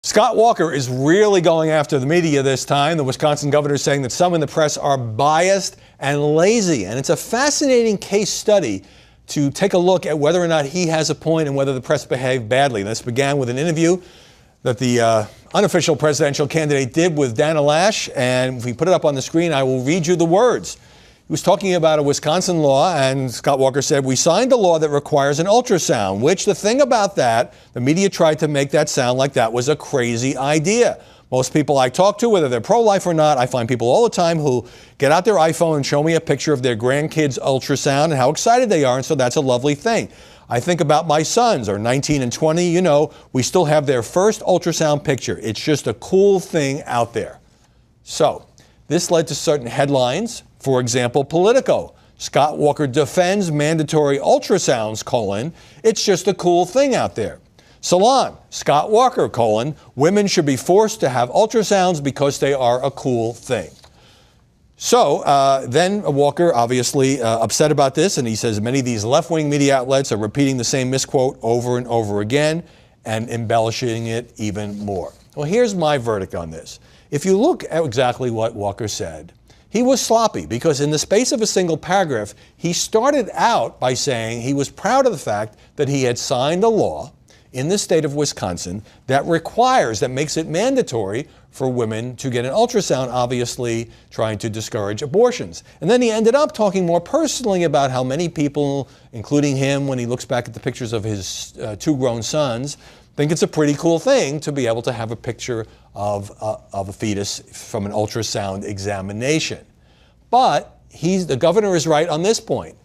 Scott Walker is really going after the media this time. The Wisconsin governor is saying that some in the press are biased and lazy. And it's a fascinating case study to take a look at whether or not he has a point and whether the press behaved badly. This began with an interview that the unofficial presidential candidate did with Dana Lash. And if we put it up on the screen, I will read you the words. He was talking about a Wisconsin law, and Scott Walker said, "We signed a law that requires an ultrasound," which the thing about that, the media tried to make that sound like that was a crazy idea. Most people I talk to, whether they're pro-life or not, I find people all the time who get out their iPhone and show me a picture of their grandkids' ultrasound and how excited they are, and so that's a lovely thing. I think about my sons, are 19 and 20, you know, we still have their first ultrasound picture. It's just a cool thing out there. So, this led to certain headlines. For example, Politico. Scott Walker defends mandatory ultrasounds, it's just a cool thing out there. Salon, Scott Walker, women should be forced to have ultrasounds because they are a cool thing. So then Walker obviously upset about this, and he says many of these left-wing media outlets are repeating the same misquote over and over again and embellishing it even more. Well, here's my verdict on this. If you look at exactly what Walker said, he was sloppy because in the space of a single paragraph, he started out by saying he was proud of the fact that he had signed a law in the state of Wisconsin that makes it mandatory for women to get an ultrasound, obviously trying to discourage abortions. And then he ended up talking more personally about how many people, including him, when he looks back at the pictures of his two grown sons, think it's a pretty cool thing to be able to have a picture of a fetus from an ultrasound examination. But the governor is right on this point.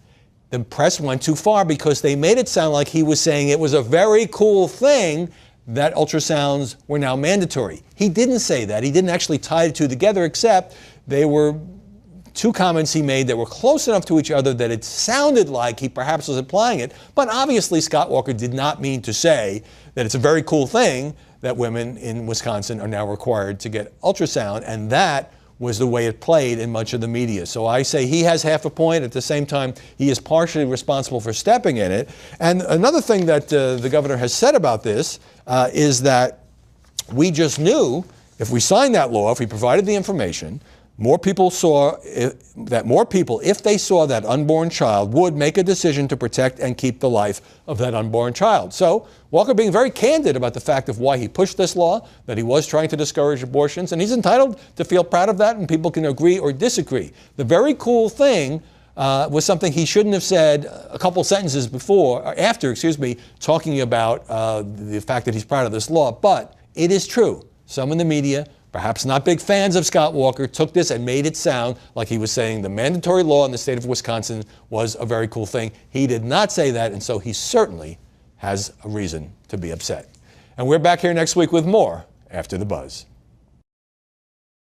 The press went too far because they made it sound like he was saying it was a very cool thing that ultrasounds were now mandatory. He didn't say that. He didn't actually tie the two together, except they were two comments he made that were close enough to each other that it sounded like he perhaps was implying it. But obviously, Scott Walker did not mean to say that it's a very cool thing that women in Wisconsin are now required to get ultrasound, and that was the way it played in much of the media. So I say he has half a point. At the same time, he is partially responsible for stepping in it. And another thing that the governor has said about this is that we just knew if we signed that law, if we provided the information, if they saw that unborn child, would make a decision to protect and keep the life of that unborn child. So Walker being very candid about the fact of why he pushed this law, that he was trying to discourage abortions, and he's entitled to feel proud of that, and people can agree or disagree. The very cool thing was something he shouldn't have said a couple sentences after, talking about the fact that he's proud of this law. But it is true. Some in the media, perhaps not big fans of Scott Walker, took this and made it sound like he was saying the mandatory law in the state of Wisconsin was a very cool thing. He did not say that, and so he certainly has a reason to be upset. And we're back here next week with more After the Buzz.